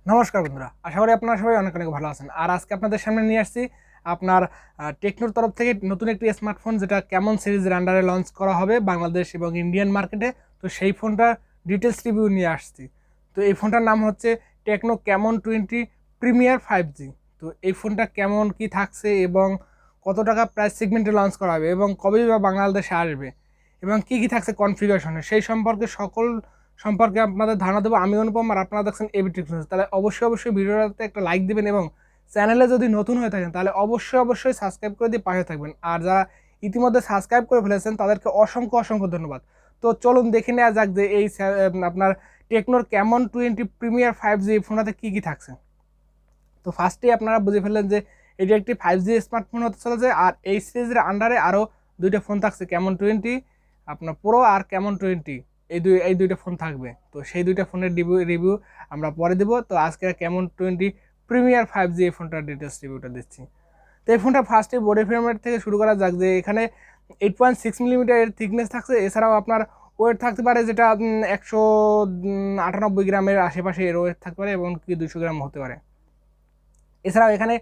নমস্কার বন্ধুরা, আশা করি আপনারা সবাই অনেক অনেক ভালো আছেন। আর আজকে আপনাদের সামনে নিয়ে আসছি আপনার টেকনোর তরফ থেকে নতুন একটি স্মার্টফোন, যেটা ক্যামন সিরিজের আন্ডারে লঞ্চ করা হবে বাংলাদেশ এবং ইন্ডিয়ান মার্কেটে। তো সেই ফোনটার ডিটেলস রিভিউ নিয়ে আসছি। তো এই ফোনটার নাম হচ্ছে টেকনো ক্যামন 20 প্রিমিয়ার 5G। তো এই ফোনটা কেমন কি থাকছে এবং কত টাকা প্রাইস সেগমেন্টে লঞ্চ করা হবে এবং কবে বা বাংলাদেশে আসবে এবং কি কি থাকছে কনফিগারেশনে, সেই সম্পর্কে সম্পর্কে আপনাদের ধারণা দেবো। আমি অনুপম, আর আপনারা দেখছেন ABTechnews। তাহলে অবশ্যই ভিডিওটাতে একটা লাইক দিবেন এবং চ্যানেলে যদি নতুন হয়ে থাকেন তাহলে অবশ্যই সাবস্ক্রাইব করে দিয়ে পাশে থাকবেন। আর যারা ইতিমধ্যে সাবস্ক্রাইব করে ফেলেছেন তাদেরকে অসংখ্য ধন্যবাদ। তো চলুন দেখে নেওয়া যাক যে এই আপনার টেকনোর ক্যামন 20 প্রিমিয়ার 5G এই ফোনটাতে কী কী থাকছে। তো ফার্স্টেই আপনারা বুঝে ফেললেন যে এটি একটি 5G স্মার্টফোন হতে চলেছে। আর এই সিরিজের আন্ডারে আরও দুইটা ফোন থাকছে, ক্যামন 20 আপনার প্রো আর ক্যামন 20, এই দুইটা ফোন থাকবে। তো সেই দুইটা ফোনের রিভিউ আমরা পরে দেবো। তো আজকে ক্যামন 20 প্রিমিয়ার 5G এই ফোনটার ডিটেলস রিভিউটা দিচ্ছি। তো এই ফোনটা ফার্স্টে বডি ফ্রেমের থেকে শুরু করা যাক, যে এখানে 8.6 মিলিমিটার এর থিকনেস থাকছে। এছাড়াও আপনার ওয়েট থাকতে পারে যেটা 198 গ্রামের আশেপাশে এর ওয়েট থাকতে পারে এবং কি 200 গ্রাম হতে পারে। এছাড়াও এখানে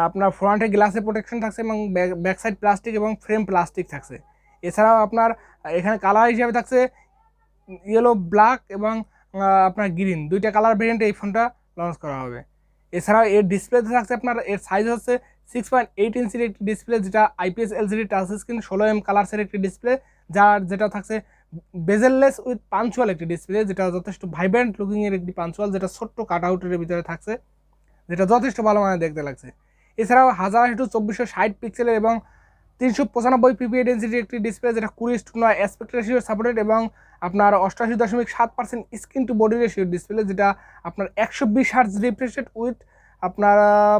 আপনার ফ্রন্টে গ্লাসের প্রোটেকশন থাকছে এবং ব্যাক সাইড প্লাস্টিক এবং ফ্রেম প্লাস্টিক থাকছে। এছাড়াও আপনার এখানে কালার হিসাবে থাকছে ইয়েলো, ব্ল্যাক এবং আপনার গ্রিন, দুইটা কালার ভেরিয়েন্টে এই ফোনটা লঞ্চ করা হবে। এছাড়াও এর ডিসপ্লেতে থাকছে আপনার, এর সাইজ হচ্ছে 6.8 ইঞ্চির একটি ডিসপ্লে, যেটা IPS LCD টাচস্ক্রিন 16mm কালারসের একটি ডিসপ্লে, যেটা থাকছে বেজেললেস উইথ পাঞ্চুয়াল একটি ডিসপ্লে, যেটা যথেষ্ট ভাইব্রেন্ট লুকিংয়ের একটি পাঞ্চুয়াল, যেটা ছোট্ট কাট আউটের ভিতরে থাকছে, যেটা যথেষ্ট ভালো মানে দেখতে লাগছে। এছাড়াও 1080x660 পিক্সেলের এবং 395 ppi ডেন্সিটির একটি ডিসপ্লে, যেটা 20:9 অ্যাসপেক্ট রেশিও সাপোর্টেড এবং আপনার 88.7% স্ক্রিন টু বডি রেশিওর ডিসপ্লে, যেটা আপনার 120 হার্জ রিফ্রেশ রেট উইথ আপনার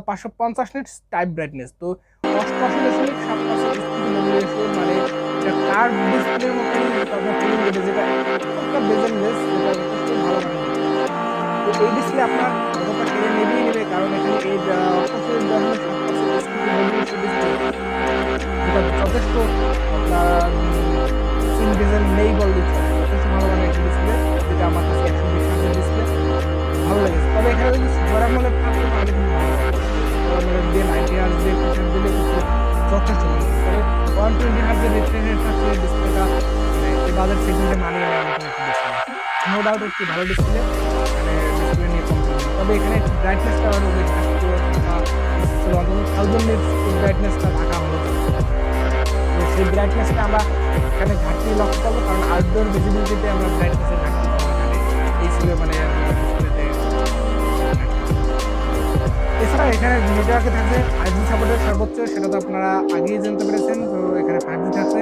550 নিটস টাইপ ব্রাইটনেস। তো 88.7% স্ক্রিন টু বডি রেশিও মানে এটা কার্ভ ডিসপ্লের মতোই ফিলিং দেবে, যেটা একটা বেজেললেস, যেটা যথেষ্ট ভালো মানে। তো এই ডিসপ্লে আপনার কতটা কেড়ে নেবে, কারণ এখানে এই 88.7% screen to body ratio display, যেটা যথেষ্ট আপনার সিনভেজেল নেই বল দিচ্ছে, যথেষ্ট ভালো মানে একটা ডিসপ্লে, যেটা আমার কাছে 120 হার্জের ডিসপ্লে ভালো লেগেছে। তবে এখানে যদি সুপার অ্যামোলেড থাকতো তাহলে কিন্তু ভালো লাগতো। সুপার অ্যামোলেড দিয়ে 90 হার্জ দিয়ে পিছন দিলে কিন্তু যথেষ্ট ভালো। তবে 120 হার্জের রিফ্রেশ রেট থাকলে ডিসপ্লেটা মানে এই বাজার সেগমেন্টে মানিয়ে নেওয়ার মতো একটা ডিসপ্লে, নো ডাউট একটি ভালো ডিসপ্লে, মানে ডিসপ্লে নিয়ে কমপ্লেন। তবে এখানে ব্রাইটনেসটা আরও বেশি থাকতো, অন্তত 1000 নিটস ব্রাইটনেসটা থাকা হলো। সেই ব্রাইটনেসটা আমরা এখানে ঘাটতি লক্ষ্য করবো, কারণ আউটডোর ভিজিবিলিটিতে আমরা ব্রাইটনেসের ঘাটতি পাবো এখানে, এই ছিল মানে ডিসপ্লেতে। এছাড়া এখানে নেটওয়ার্কে থাকছে 5G সাপোর্টের সর্বোচ্চ, সেটা তো আপনারা আগেই জানতে পেরেছেন। তো এখানে 5G থাকছে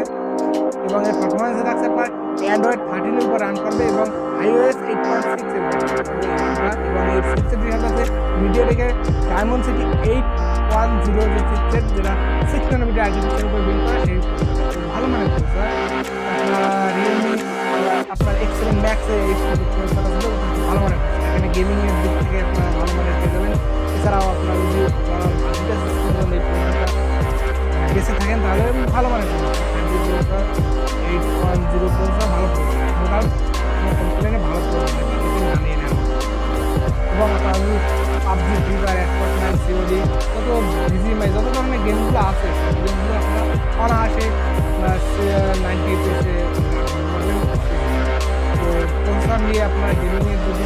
এবং এর পারফরমেন্সে থাকছে আপনার অ্যান্ড্রয়েড 13 এর উপর রান করবে এবং iOS 8.6 এর উপর এবং এর চিপসেট আছে MediaTek Dimensity 810 যে চিপসেট, যেটা 6 nanometer আর্কিটেকচারের উপর বিল্ড করা, সেই ভালো মানের প্রসেসর। আপনার রিয়েলমি আপনার X7 Max এই প্রসেসর আছে, ভালো মানের প্রসেসর। এখানে গেমিংয়ের দিক থেকে আপনারা ভালো মানের পেয়ে যাবেন। এছাড়াও আপনার যদি বেঁচে থাকেন তাহলে ভালো মানের প্রসেসর 810 প্রসেসর, ভালো প্রসেসর, টোটাল কমপ্লেনে ভালো প্রসেসর জানিয়ে নেওয়া। এবং আপনার যদি PUBG, free fire, X9, COD, যত BGMI যত ধরনের গেমগুলো আছে সব গেমগুলো আপনার অনায়াসে আপনার 90 FPS-এ করবেন। তো প্রসেসর নিয়ে আপনার গেমিংয়ের যদি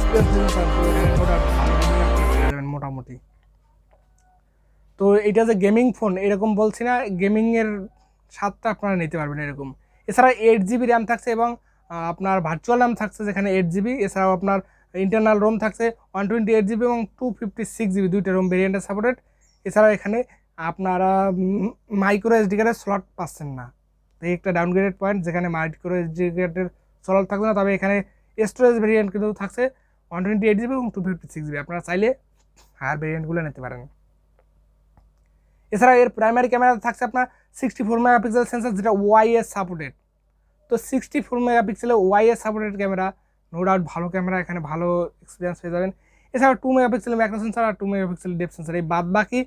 স্পেস দিতে চান তো এখানে ওটা ভালো গেমিং আপনি পেয়ে যাবেন মোটামুটি। তো এটা যে গেমিং ফোন এরকম বলছি না, গেমিংয়ের স্বাদটা আপনারা নিতে পারবেন এরকম। এছাড়া 8GB র্যাম থাকছে এবং আপনার ভার্চুয়াল র্যাম থাকছে যেখানে 8GB। এছাড়াও আপনার ইন্টারনাল রোম থাকছে 128GB এবং 256GB, দুইটা রোম ভেরিয়েন্টের সাপোর্টেড। এছাড়াও এখানে আপনারা মাইক্রো SD কার্ডের স্লট পাচ্ছেন না, এই একটা ডাউনগ্রেডেড পয়েন্ট, যেখানে মাইক্রো SD কার্ডের স্লট থাকবে না। তবে এখানে স্টোরেজ ভেরিয়েন্ট কিন্তু থাকছে 128GB এবং 256GB, আপনারা চাইলে হায়ার ভেরিয়েন্টগুলো নিতে পারেন। এছাড়া এর প্রাইমারি ক্যামেরা থাকছে আপনার 64 মেগাপিক্সেল সেন্সর, যেটা OIS সাপোর্টেড। তো 64 মেগাপিক্সেলের OIS supported camera, no doubt ভালো ক্যামেরা, এখানে ভালো এক্সপিরিয়েন্স পেয়ে যাবেন। এছাড়া 2 মেগাপিক্সেল ম্যাক্রো সেন্সর আর 2 মেগাপিক্সেল ডেপথ সেন্সর, এই বাদ বাকি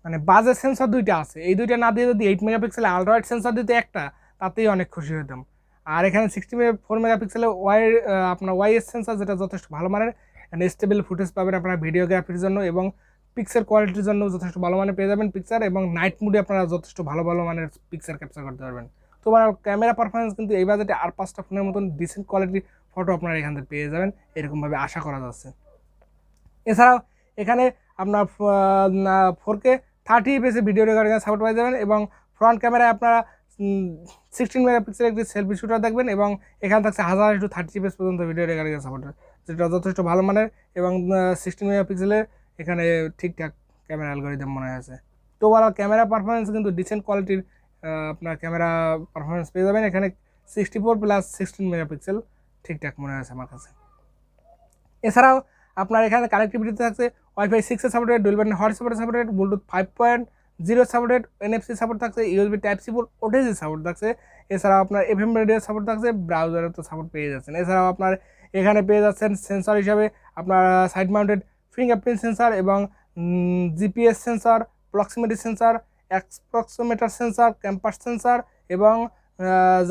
মানে বাজেট সেন্সর দুইটা আছে, এই দুইটা না দিয়ে যদি 8 মেগাপিক্সেল আলট্রাওয়াইড সেন্সর দিতে একটা, তাতেই অনেক খুশি হতাম। আর এখানে 64 মেগাপিক্সেলের আপনার OIS সেন্সর, যেটা যথেষ্ট ভালো মানের এখানে স্টেবল ফুটেজ পাবেন আপনারা ভিডিওগ্রাফির জন্য, এবং পিকচার কোয়ালিটির জন্য যথেষ্ট ভালো মানের পেয়ে যাবেন পিকচার, এবং নাইট মুডে আপনারা যথেষ্ট ভালো ভালো মানের পিকচার ক্যাপচার করতে পারবেন। তো ক্যামেরা পারফরমেন্স কিন্তু এই বাজেটে আর 5টা ফোনের মতন ডিসেন্ট কোয়ালিটির ফটো আপনারা এখান থেকে পেয়ে যাবেন, এরকমভাবে আশা করা যাচ্ছে। এছাড়াও এখানে আপনার 4K 30 fps video recording support পেয়ে যাবেন, এবং ফ্রন্ট ক্যামেরায় আপনারা 16 মেগাপিক্সেল একটি সেলফি শুটার দেখবেন, এবং এখানে থাকছে 1000x30 fps পর্যন্ত ভিডিও রেকর্ডিং সাপোর্ট, যেটা যথেষ্ট ভালো মানের, এবং 16 মেগাপিক্সেলের এখানে ঠিকঠাক ক্যামেরা অ্যালগরিদম মনে হয়েছে। তো ওভারঅল ক্যামেরা পারফরমেন্স কিন্তু ডিসেন্ট কোয়ালিটির আপনার ক্যামেরা পারফরমেন্স পেয়ে যাবেন। এখানে 64+16 মেগাপিক্সেল ঠিকঠাক মনে হয়েছে আমার কাছে। এছাড়াও আপনার এখানে কানেক্টিভিটি থাকছে ওয়াইফাই 6 এর supported, dual band hotspot supported, Bluetooth 5.0 supported, NFC support থাকছে, USB টাইপ-C পোর্ট, OTG সাপোর্ট থাকছে। এছাড়াও আপনার FM রেডিও সাপোর্ট থাকছে, ব্রাউজারের তো সাপোর্ট পেয়ে যাচ্ছেন। এছাড়াও আপনার এখানে পেয়ে যাচ্ছেন সেন্সর হিসাবে আপনার সাইড মাউন্টেড ফিঙ্গারপ্রিন্ট সেন্সর, এবং GPS sensor, proximity sensor, accelerometer sensor, compass sensor, এবং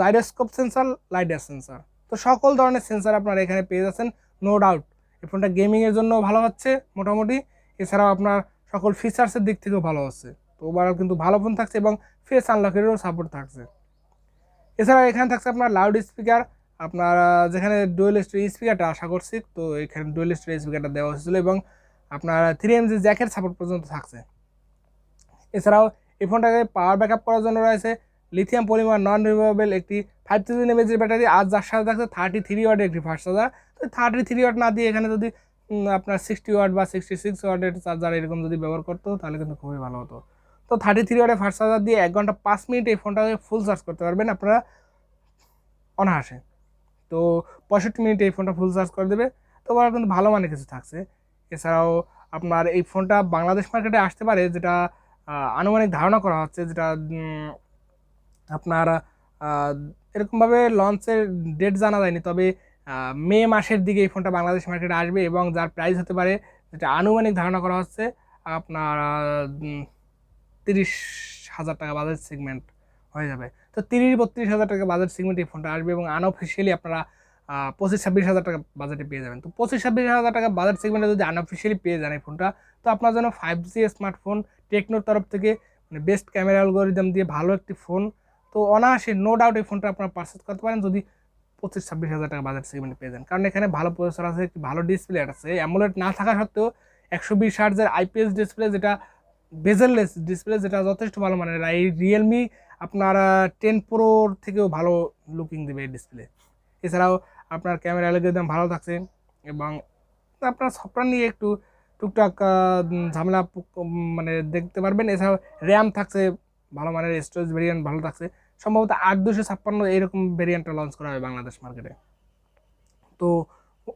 জাইরোস্কোপ সেন্সর, লাইডার সেন্সর। তো সকল ধরনের সেন্সর আপনারা এখানে পেয়ে যাচ্ছেন। নো ডাউট এই ফোনটা গেমিংয়ের জন্য ভালো হচ্ছে মোটামুটি, এছাড়াও আপনার সকল ফিচার্সের দিক থেকেও ভালো হচ্ছে। তো ওভারঅল কিন্তু ভালো ফোন থাকছে, এবং ফেস আনলকেরও সাপোর্ট থাকছে। এছাড়াও এখানে থাকছে আপনার লাউড স্পিকার, আপনার যেখানে ডুয়েল স্টোরেজ স্পিকারটা আশা করছি, তো এখানে ডুয়েল স্টোরেজ স্পিকারটা দেওয়া হয়েছিল, এবং আপনার 3mg জ্যাকের সাপোর্ট পর্যন্ত থাকছে। এছাড়াও এই ফোনটাকে পাওয়ার ব্যাকআপ করার জন্য রয়েছে লিথিয়াম পলিমার নন রিমুভেবল একটি 5000 mAh ব্যাটারি, আর যার সাথে থাকছে 33 ওয়াটের একটি ফাস্ট চার্জার। তো 33 ওয়াট না দিয়ে এখানে যদি আপনার 60 ওয়াট বা 66 ওয়াটের চার্জার এরকম যদি ব্যবহার করতো তাহলে কিন্তু খুবই ভালো হতো। তো 33 ওয়াটের ফাস্ট চার্জার দিয়ে 1 ঘন্টা 5 মিনিট এই ফোনটাকে ফুল চার্জ করতে পারবেন আপনারা অনায়াসে। তো 65 মিনিটে এই ফোনটা ফুল চার্জ করে দেবে। তো ওরা কিন্তু ভালো মানে কিছু থাকছে। এছাড়াও আপনার এই ফোনটা বাংলাদেশ মার্কেটে আসতে পারে, যেটা আনুমানিক ধারণা করা হচ্ছে, যেটা আপনার এরকমভাবে লঞ্চের ডেট জানা যায়নি, তবে মে মাসের দিকে এই ফোনটা বাংলাদেশ মার্কেটে আসবে, এবং যার প্রাইস হতে পারে, যেটা আনুমানিক ধারণা করা হচ্ছে, আপনার 30,000 টাকা বাজেট সেগমেন্ট হয়ে যাবে। তো 30-32 হাজার টাকা বাজেট সেগমেন্টে এই ফোনটা আসবে, এবং আনঅফিসিয়ালি আপনারা 25-26 হাজার টাকা বাজেটে পেয়ে যাবেন। তো 25-26 হাজার টাকা বাজেট সেগমেন্টে যদি আনঅফিসিয়ালি পেয়ে যান এই ফোনটা, তো আপনার জন্য 5G স্মার্টফোন টেকনোর তরফ থেকে মানে বেস্ট ক্যামেরা অ্যালগরিদম দিয়ে ভালো একটি ফোন। তো অনায়াসে নো ডাউট এই ফোনটা আপনারা পারচেজ করতে পারেন যদি 25-26 হাজার টাকা বাজেট সেগমেন্টে পেয়ে যান, কারণ এখানে ভালো প্রসেসর আছে, একটি ভালো ডিসপ্লে আছে, অ্যামোলেড না থাকা সত্ত্বেও 120 হার্টজের IPS ডিসপ্লে, যেটা বেজেললেস ডিসপ্লে, যেটা যথেষ্ট ভালো মানের। এই রিয়েলমি আপনার 10 প্রোর থেকেও ভালো লুকিং দেবে এই ডিসপ্লে। এছাড়াও আপনার ক্যামেরা অ্যালগরিদম ভালো থাকছে, এবং আপনার সফটওয়্যার নিয়ে একটু টুকটাক ঝামেলা মানে দেখতে পারবেন। এছাড়াও র্যাম থাকছে ভালো মানের, স্টোরেজ ভেরিয়েন্ট ভালো থাকছে, সম্ভবত 8256 এইরকম ভেরিয়েন্টটা লঞ্চ করা হবে বাংলাদেশ মার্কেটে। তো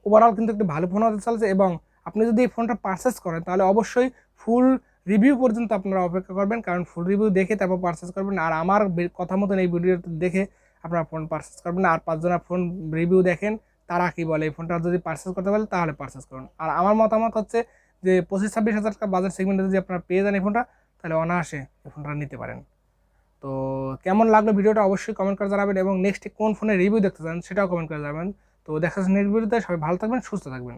ওভারঅল কিন্তু একটু ভালো ফোন হতে চলছে, এবং আপনি যদি এই ফোনটা পারচেস করেন তাহলে অবশ্যই ফুল রিভিউ পর্যন্ত আপনারা অপেক্ষা করবেন, কারণ ফুল রিভিউ দেখে তারপর পারচেস করবেন। আর আমার কথা মতন এই ভিডিওতে দেখে আপনারা ফোন পারচেস করবেন, আর 5 জনের ফোন রিভিউ দেখেন তারা কি বলে, এই ফোনটা যদি পারচেস করতে পারেন তাহলে পারচেস করুন। আর আমার মতামত হচ্ছে যে 25-26 হাজার টাকা বাজার সেগমেন্টে যদি আপনারা পেয়ে যান এই ফোনটা, তাহলে অনায়াসে এই ফোনটা নিতে পারেন। তো কেমন লাগলো ভিডিওটা অবশ্যই কমেন্ট করে জানাবেন, এবং নেক্সট কোন ফোনের রিভিউ দেখতে চান সেটাও কমেন্ট করে জানাবেন। তো দেখা যাচ্ছে নেক্সট ভিডিওতে। সবাই ভালো থাকবেন, সুস্থ থাকবেন।